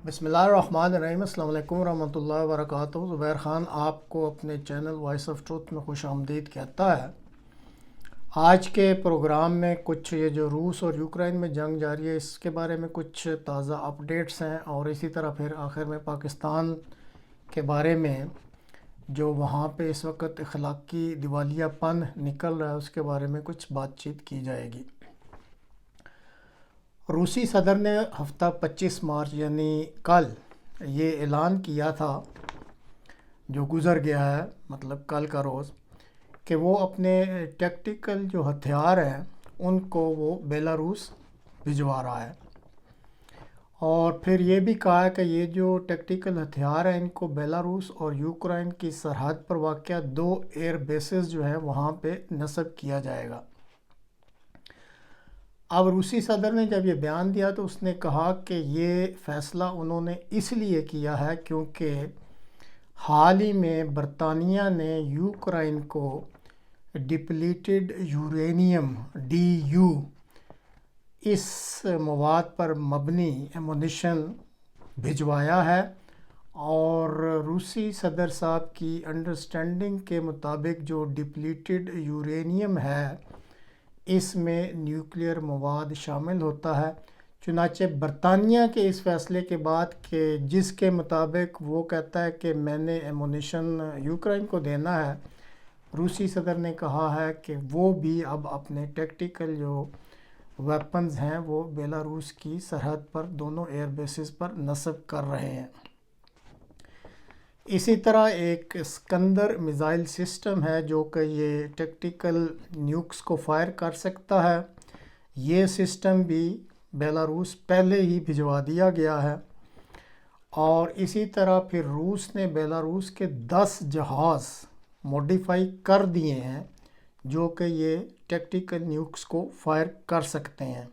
بسم اللہ الرحمن الرحیم۔ السلام علیکم ورحمۃ اللہ وبرکاتہ۔ زبیر خان آپ کو اپنے چینل وائس آف ٹروتھ میں خوش آمدید کہتا ہے۔ آج کے پروگرام میں کچھ یہ جو روس اور یوکرائن میں جنگ جاری ہے اس کے بارے میں کچھ تازہ اپڈیٹس ہیں، اور اسی طرح پھر آخر میں پاکستان کے بارے میں جو وہاں پہ اس وقت اخلاقی دیوالیہ پن نکل رہا ہے اس کے بارے میں کچھ بات چیت کی جائے گی۔ روسی صدر نے ہفتہ 25 مارچ یعنی کل یہ اعلان کیا تھا، جو گزر گیا ہے مطلب کل کا روز، کہ وہ اپنے ٹیکٹیکل جو ہتھیار ہیں ان کو وہ بیلاروس بھجوا رہا ہے، اور پھر یہ بھی کہا ہے کہ یہ جو ٹیکٹیکل ہتھیار ہیں ان کو بیلاروس اور یوکرائن کی سرحد پر واقع 2 ایئر بیسز جو ہیں وہاں پہ نصب کیا جائے گا۔ اب روسی صدر نے جب یہ بیان دیا تو اس نے کہا کہ یہ فیصلہ انہوں نے اس لیے کیا ہے کیونکہ حال ہی میں برطانیہ نے یوکرائن کو ڈپلیٹڈ یورینیم DU اس مواد پر مبنی ایمونیشن بھجوایا ہے، اور روسی صدر صاحب کی انڈرسٹینڈنگ کے مطابق جو ڈپلیٹڈ یورینیم ہے اس میں نیوکلیئر مواد شامل ہوتا ہے۔ چنانچہ برطانیہ کے اس فیصلے کے بعد کہ جس کے مطابق وہ کہتا ہے کہ میں نے ایمونیشن یوکرائن کو دینا ہے، روسی صدر نے کہا ہے کہ وہ بھی اب اپنے ٹیکٹیکل جو ویپنز ہیں وہ بیلاروس کی سرحد پر دونوں ایئر بیسز پر نصب کر رہے ہیں۔ اسی طرح ایک اسکندر میزائل سسٹم ہے جو کہ یہ ٹیکٹیکل نیوکس کو فائر کر سکتا ہے، یہ سسٹم بھی بیلاروس پہلے ہی بھجوا دیا گیا ہے۔ اور اسی طرح پھر روس نے بیلاروس کے 10 جہاز موڈیفائی کر دیے ہیں جو کہ یہ ٹیکٹیکل نیوکس کو فائر کر سکتے ہیں۔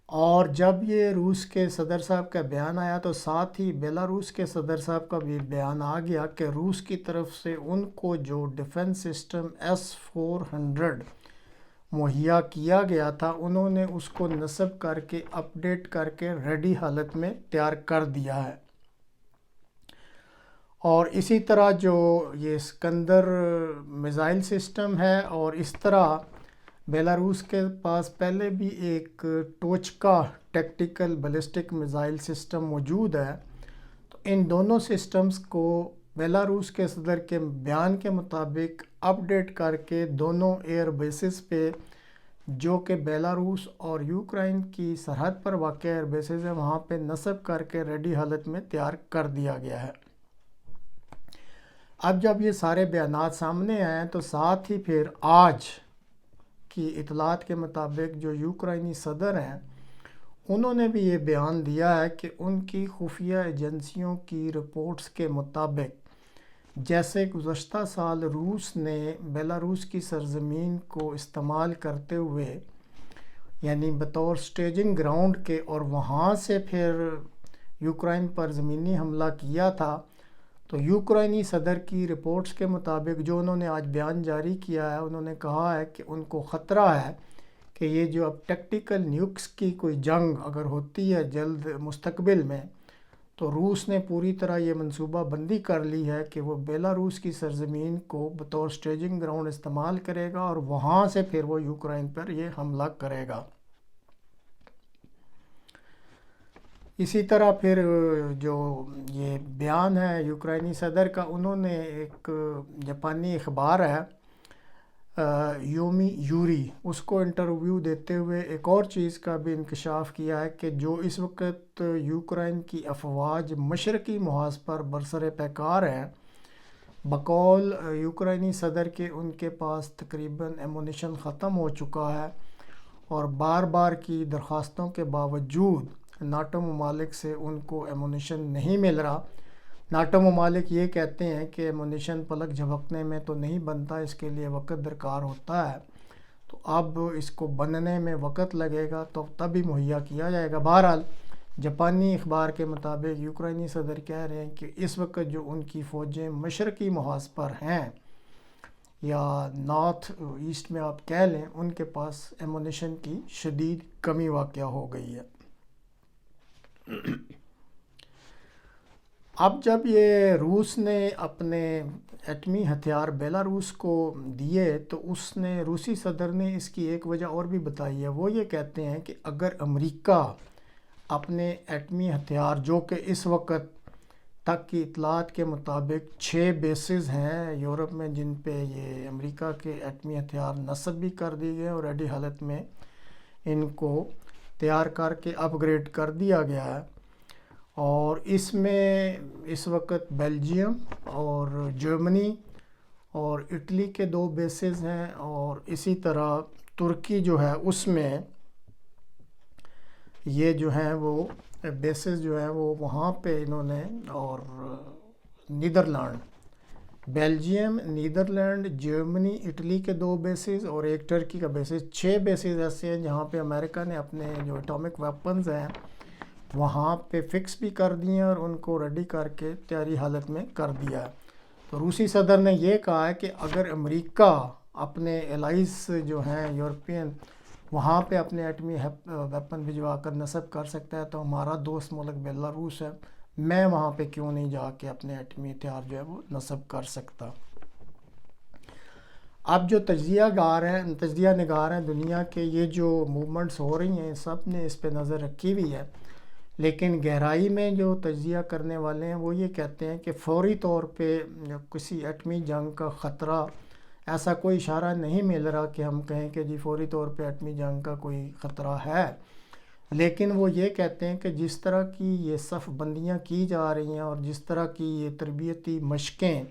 اور جب یہ روس کے صدر صاحب کا بیان آیا تو ساتھ ہی بیلاروس کے صدر صاحب کا بھی بیان آ گیا کہ روس کی طرف سے ان کو جو ڈیفنس سسٹم S-400 مہیا کیا گیا تھا انہوں نے اس کو نصب کر کے اپڈیٹ کر کے ریڈی حالت میں تیار کر دیا ہے۔ اور اسی طرح جو یہ اسکندر میزائل سسٹم ہے، اور اس طرح بیلاروس کے پاس پہلے بھی ایک ٹوچکا ٹیکٹیکل بیلسٹک میزائل سسٹم موجود ہے، تو ان دونوں سسٹمز کو بیلاروس کے صدر کے بیان کے مطابق اپڈیٹ کر کے دونوں ایئر بیسز پہ جو کہ بیلاروس اور یوکرائن کی سرحد پر واقع ایئر بیسز ہیں وہاں پہ نصب کر کے ریڈی حالت میں تیار کر دیا گیا ہے۔ اب جب یہ سارے بیانات سامنے آئے ہیں تو ساتھ ہی پھر آج کی اطلاعات کے مطابق جو یوکرائنی صدر ہیں انہوں نے بھی یہ بیان دیا ہے کہ ان کی خفیہ ایجنسیوں کی رپورٹس کے مطابق جیسے گزشتہ سال روس نے بیلاروس کی سرزمین کو استعمال کرتے ہوئے یعنی بطور سٹیجنگ گراؤنڈ کے اور وہاں سے پھر یوکرائن پر زمینی حملہ کیا تھا، تو یوکرائنی صدر کی رپورٹس کے مطابق جو انہوں نے آج بیان جاری کیا ہے انہوں نے کہا ہے کہ ان کو خطرہ ہے کہ یہ جو اب ٹیکٹیکل نیوکس کی کوئی جنگ اگر ہوتی ہے جلد مستقبل میں، تو روس نے پوری طرح یہ منصوبہ بندی کر لی ہے کہ وہ بیلاروس کی سرزمین کو بطور سٹیجنگ گراؤنڈ استعمال کرے گا اور وہاں سے پھر وہ یوکرائن پر یہ حملہ کرے گا۔ اسی طرح پھر جو یہ بیان ہے یوکرائنی صدر کا، انہوں نے ایک جاپانی اخبار ہے یومی یوری اس کو انٹرویو دیتے ہوئے ایک اور چیز کا بھی انکشاف کیا ہے کہ جو اس وقت یوکرائن کی افواج مشرقی محاذ پر برسر پیکار ہیں، بقول یوکرائنی صدر کے ان کے پاس تقریباً ایمونیشن ختم ہو چکا ہے، اور بار بار کی درخواستوں کے باوجود ناٹو ممالک سے ان کو ایمونیشن نہیں مل رہا۔ ناٹو ممالک یہ کہتے ہیں کہ ایمونیشن پلک جھپکنے میں تو نہیں بنتا، اس کے لیے وقت درکار ہوتا ہے، تو اب اس کو بننے میں وقت لگے گا تو تب ہی مہیا کیا جائے گا۔ بہرحال جاپانی اخبار کے مطابق یوکرائنی صدر کہہ رہے ہیں کہ اس وقت جو ان کی فوجیں مشرقی محاذ پر ہیں یا نارتھ ایسٹ میں آپ کہہ لیں، ان کے پاس ایمونیشن کی شدید کمی واقع ہو گئی ہے۔ اب جب یہ روس نے اپنے ایٹمی ہتھیار بیلاروس کو دیے تو روسی صدر نے اس کی ایک وجہ اور بھی بتائی ہے. وہ یہ کہتے ہیں کہ اگر امریکہ اپنے ایٹمی ہتھیار، جو کہ اس وقت تک کی اطلاعات کے مطابق 6 بیسز ہیں یورپ میں جن پہ یہ امریکہ کے ایٹمی ہتھیار نصب بھی کر دیے گئے اور ریڈی حالت میں ان کو تیار کر کے اپ گریڈ کر دیا گیا ہے، اور اس میں اس وقت بیلجیم اور جرمنی اور اٹلی کے 2 بیسز ہیں، اور اسی طرح ترکی جو ہے اس میں یہ جو ہیں وہ بیسز جو ہیں وہ وہاں پہ انہوں نے، اور Netherland, Belgium, Netherland, Germany, Italy کے 2 بیسز اور ایک ٹرکی کا بیسز، 6 بیسز ایسے ہیں جہاں پہ امریکہ نے اپنے جو اٹامک ویپنز ہیں وہاں پہ فکس بھی کر دیے ہیں اور ان کو ریڈی کر کے تیاری حالت میں کر دیا ہے. تو روسی صدر نے یہ کہا ہے کہ اگر امریکہ اپنے الائز جو ہیں یورپین وہاں پہ اپنے ایٹمی ویپن بھجوا کر نصب کر سکتا ہے تو ہمارا دوست ملک بیلاروس ہے، میں وہاں پہ کیوں نہیں جا کے اپنے ایٹمی ہتھیار جو ہے وہ نصب کر سکتا. اب جو تجزیہ نگار ہیں دنیا کے، یہ جو موومنٹس ہو رہی ہیں سب نے اس پہ نظر رکھی ہوئی ہے، لیکن گہرائی میں جو تجزیہ کرنے والے ہیں وہ یہ کہتے ہیں کہ فوری طور پہ کسی ایٹمی جنگ کا خطرہ، ایسا کوئی اشارہ نہیں مل رہا کہ ہم کہیں کہ جی فوری طور پہ ایٹمی جنگ کا کوئی خطرہ ہے. لیکن وہ یہ کہتے ہیں کہ جس طرح کی یہ صف بندیاں کی جا رہی ہیں اور جس طرح کی یہ تربیتی مشقیں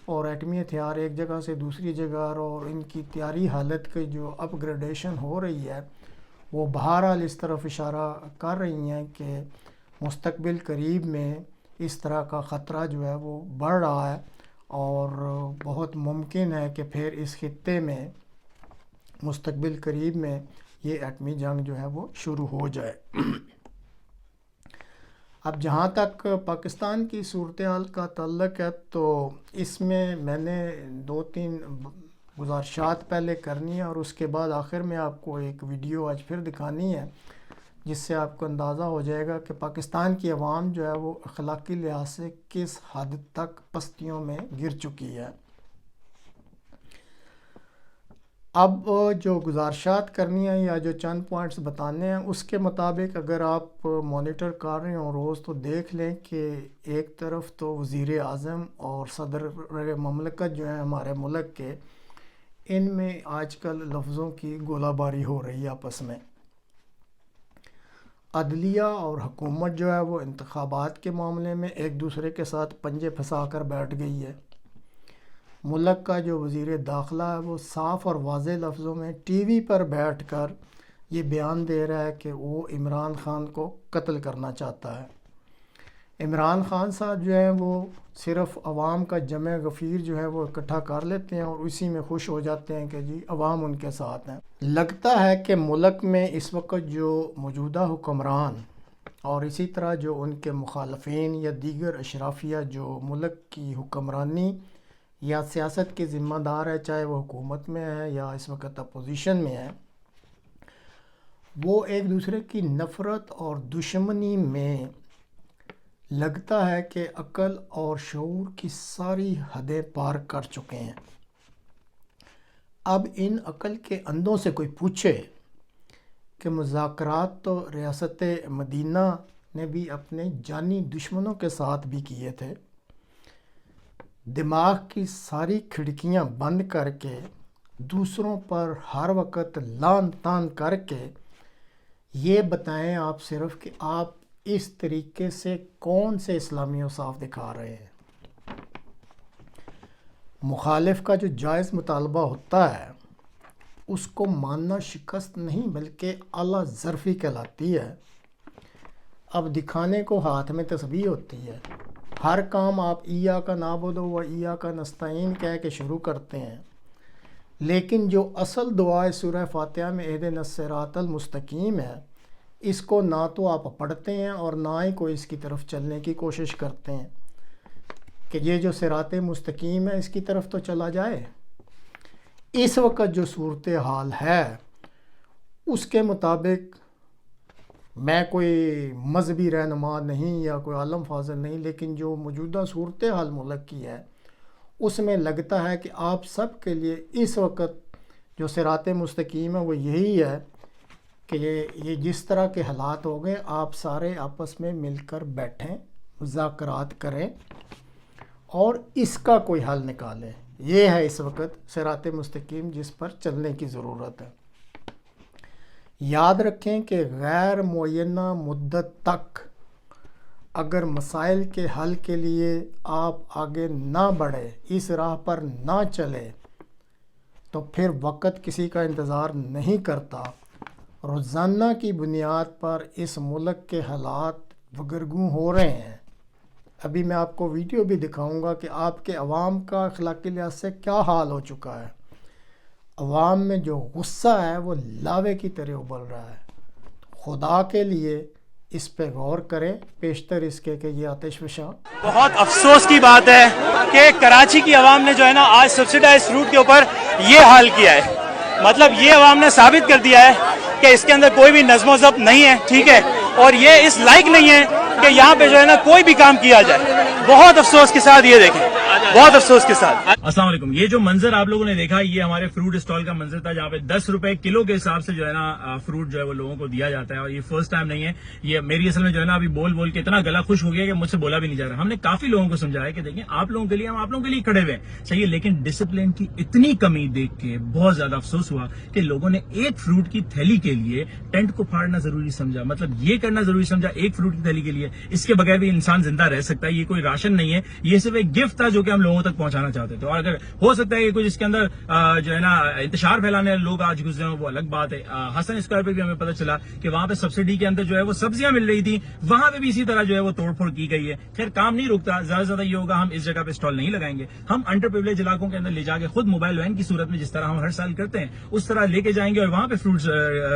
اور ایٹمی ہتھیار ایک جگہ سے دوسری جگہ اور ان کی تیاری حالت کی جو اپ گریڈیشن ہو رہی ہے، وہ بہرحال اس طرف اشارہ کر رہی ہیں کہ مستقبل قریب میں اس طرح کا خطرہ جو ہے وہ بڑھ رہا ہے، اور بہت ممکن ہے کہ پھر اس خطے میں مستقبل قریب میں یہ ایٹمی جنگ جو ہے وہ شروع ہو جائے. اب جہاں تک پاکستان کی صورتحال کا تعلق ہے تو اس میں نے 2-3 گزارشات پہلے کرنی ہے اور اس کے بعد آخر میں آپ کو ایک ویڈیو آج پھر دکھانی ہے جس سے آپ کو اندازہ ہو جائے گا کہ پاکستان کی عوام جو ہے وہ اخلاقی لحاظ سے کس حد تک پستیوں میں گر چکی ہے. اب جو گزارشات کرنی ہے یا جو چند پوائنٹس بتانے ہیں اس کے مطابق اگر آپ مانیٹر کر رہے ہوں روز تو دیکھ لیں کہ ایک طرف تو وزیر اعظم اور صدر مملکت جو ہیں ہمارے ملک کے، ان میں آج کل لفظوں کی گولہ باری ہو رہی ہے آپس میں. عدلیہ اور حکومت جو ہے وہ انتخابات کے معاملے میں ایک دوسرے کے ساتھ پنجے پھنسا کر بیٹھ گئی ہے. ملک کا جو وزیر داخلہ ہے وہ صاف اور واضح لفظوں میں ٹی وی پر بیٹھ کر یہ بیان دے رہا ہے کہ وہ عمران خان کو قتل کرنا چاہتا ہے. عمران خان صاحب جو ہیں وہ صرف عوام کا جمع غفیر جو ہے وہ اکٹھا کر لیتے ہیں اور اسی میں خوش ہو جاتے ہیں کہ جی عوام ان کے ساتھ ہیں. لگتا ہے کہ ملک میں اس وقت جو موجودہ حکمران اور اسی طرح جو ان کے مخالفین یا دیگر اشرافیہ جو ملک کی حکمرانی یا سیاست کے ذمہ دار ہے، چاہے وہ حکومت میں ہے یا اس وقت اپوزیشن میں ہے، وہ ایک دوسرے کی نفرت اور دشمنی میں لگتا ہے کہ عقل اور شعور کی ساری حدیں پار کر چکے ہیں. اب ان عقل کے اندھوں سے کوئی پوچھے کہ مذاکرات تو ریاست مدینہ نے بھی اپنے جانی دشمنوں کے ساتھ بھی کیے تھے. دماغ کی ساری کھڑکیاں بند کر کے دوسروں پر ہر وقت لان تان کر کے یہ بتائیں آپ صرف کہ آپ اس طریقے سے کون سے اسلامی اوصاف دکھا رہے ہیں. مخالف کا جو جائز مطالبہ ہوتا ہے اس کو ماننا شکست نہیں بلکہ اعلیٰ ظرفی کہلاتی ہے. اب دکھانے کو ہاتھ میں تسبیح ہوتی ہے، ہر کام آپ ایاک نعبد و ایاک نستعین کہہ کے شروع کرتے ہیں، لیکن جو اصل دعا سورہ فاتحہ میں اہدنا الصراط المستقیم ہے، اس کو نہ تو آپ پڑھتے ہیں اور نہ ہی کوئی اس کی طرف چلنے کی کوشش کرتے ہیں کہ یہ جو صراط مستقیم ہے اس کی طرف تو چلا جائے. اس وقت جو صورتحال ہے اس کے مطابق میں کوئی مذہبی رہنما نہیں یا کوئی عالم فاضل نہیں، لیکن جو موجودہ صورتحال ملک کی ہے اس میں لگتا ہے کہ آپ سب کے لیے اس وقت جو صراط مستقیم ہے وہ یہی ہے کہ یہ جس طرح کے حالات ہو گئے، آپ سارے آپس میں مل کر بیٹھیں، مذاکرات کریں اور اس کا کوئی حل نکالیں۔ یہ ہے اس وقت صراط مستقیم جس پر چلنے کی ضرورت ہے۔ یاد رکھیں کہ غیر معینہ مدت تک اگر مسائل کے حل کے لیے آپ آگے نہ بڑھے، اس راہ پر نہ چلے، تو پھر وقت کسی کا انتظار نہیں کرتا۔ روزانہ کی بنیاد پر اس ملک کے حالات دگرگوں ہو رہے ہیں۔ ابھی میں آپ کو ویڈیو بھی دکھاؤں گا کہ آپ کے عوام کا اخلاقی لحاظ سے کیا حال ہو چکا ہے۔ عوام میں جو غصہ ہے وہ لاوے کی طرح ابل رہا ہے۔ خدا کے لیے اس پہ غور کریں، پیشتر اس کے کہ یہ آتش فشاں۔ بہت افسوس کی بات ہے کہ کراچی کی عوام نے جو ہے نا آج سبسیڈائز فروٹ کے اوپر یہ حال کیا ہے۔ مطلب یہ عوام نے ثابت کر دیا ہے کہ اس کے اندر کوئی بھی نظم و ضبط نہیں ہے، ٹھیک ہے، اور یہ اس لائق نہیں ہے کہ یہاں پہ جو ہے نا کوئی بھی کام کیا جائے۔ بہت افسوس کے ساتھ یہ دیکھیں، بہت افسوس کے ساتھ۔ السلام علیکم۔ یہ جو منظر آپ لوگوں نے دیکھا یہ ہمارے فروٹ اسٹال کا منظر تھا، جہاں پہ 10 روپے کلو کے حساب سے جو ہے نا فروٹ جو ہے وہ لوگوں کو دیا جاتا ہے، اور یہ فرسٹ ٹائم نہیں ہے۔ یہ میری اصل میں جو ہے نا ابھی بول کے اتنا گلا خوش ہو گیا کہ مجھ سے بولا بھی نہیں جا رہا۔ ہم نے کافی لوگوں کو سمجھایا کہ دیکھیں آپ لوگوں کے لیے، ہم آپ لوگوں کے لیے کھڑے ہوئے ہیں، صحیح ہے، لیکن ڈسپلن کی اتنی کمی دیکھ کے بہت زیادہ افسوس ہوا کہ لوگوں نے ایک فروٹ کی تھیلی کے لیے ٹینٹ کو پھاڑنا ضروری سمجھا، مطلب یہ کرنا ضروری سمجھا ایک فروٹ کی تھیلی کے لیے۔ اس کے بغیر بھی انسان زندہ رہ سکتا ہے، یہ کوئی راشن نہیں ہے، یہ صرف ایک گفٹ تھا جو کہ ہم لوگوں تک پہنچانا چاہتے تھے۔ اور اگر ہو سکتا ہے کہ کچھ اس کے اندر جو ہے نا انتشار پھیلانے والے لوگ آج گزرے ہوں وہ الگ بات ہے۔ حسن اسکوائر پہ بھی ہمیں پتہ چلا کہ وہاں پہ سبسڈی کے اندر جو ہے وہ سبزیاں مل رہی تھی، وہاں پہ بھی اسی طرح جو ہے وہ توڑ پھوڑ کی گئی ہے۔ خیر کام نہیں رکتا، زیادہ سے زیادہ یہ ہوگا ہم اس جگہ پہ اسٹال نہیں لگائیں گے، ہم انڈر پریویلیج علاقوں کے اندر لے جا کے خود موبائل وین کی صورت میں جس طرح ہم ہر سال کرتے ہیں اس طرح لے کے جائیں گے اور وہاں پہ فروٹس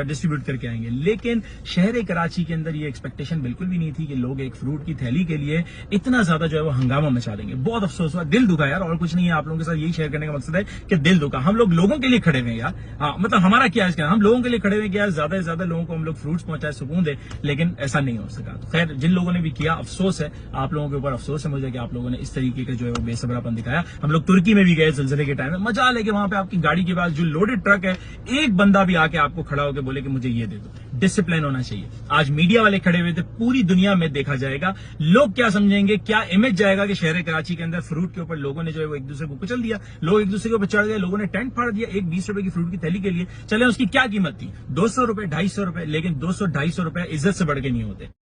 ڈسٹریبیوٹ کر کے آئیں گے۔ لیکن شہر کراچی کے اندر یہ ایکسپیکٹیشن بالکل بھی نہیں تھی کہ لوگ ایک فروٹ کی تھیلی کے لیے اتنا زیادہ جو ہے وہ ہنگامہ مچا دیں گے۔ بہت افسوس ہوا، دل دکھا یار، اور کچھ نہیں ہے۔ آپ لوگوں کے ساتھ یہی شیئر کرنے کا مقصد ہے کہ دل دکھا، ہم لوگ لوگوں کے لیے کھڑے ہوئے ہیں یار۔ ہاں مطلب ہمارا کیا ہے اس کا، ہم لوگوں کے لیے کھڑے ہوئے کہ یار زیادہ سے زیادہ لوگوں کو ہم لوگ فروٹس پہنچائے، سکون دے، لیکن ایسا نہیں ہو سکا۔ تو خیر جن لوگوں نے بھی کیا افسوس ہے، آپ لوگوں کے اوپر افسوس ہے مجھے کہ آپ لوگوں نے اس طریقے کا جو ہے وہ بے صبرا پن دکھایا۔ ہم لوگ ترکی میں بھی گئے زلزلے کے ٹائم میں، مزہ لے کے وہاں پہ آپ کی گاڑی کے پاس جو لوڈڈ ٹرک ہے ایک بندہ بھی آ کے آپ کو کھڑا ہو کے بولے کہ مجھے یہ دے دو۔ ڈسپلن ہونا چاہیے۔ آج میڈیا والے کھڑے ہوئے تھے، پوری دنیا میں دیکھا جائے گا، لوگ کیا سمجھیں گے، کیا امیج جائے گا کہ شہر کراچی کے اندر فروٹ کے اوپر لوگوں نے جو ہے وہ ایک دوسرے کو کچل دیا، لوگ ایک دوسرے کے اوپر چڑھ گئے، لوگوں نے ٹینٹ پھاڑ دیا ایک 20 روپے کی فروٹ کی تھیلی کے لیے۔ چلے اس کی کیا قیمت تھی، 200 روپے 250 روپے، لیکن 200 250 روپے عزت سے بڑھ کے نہیں ہوتے۔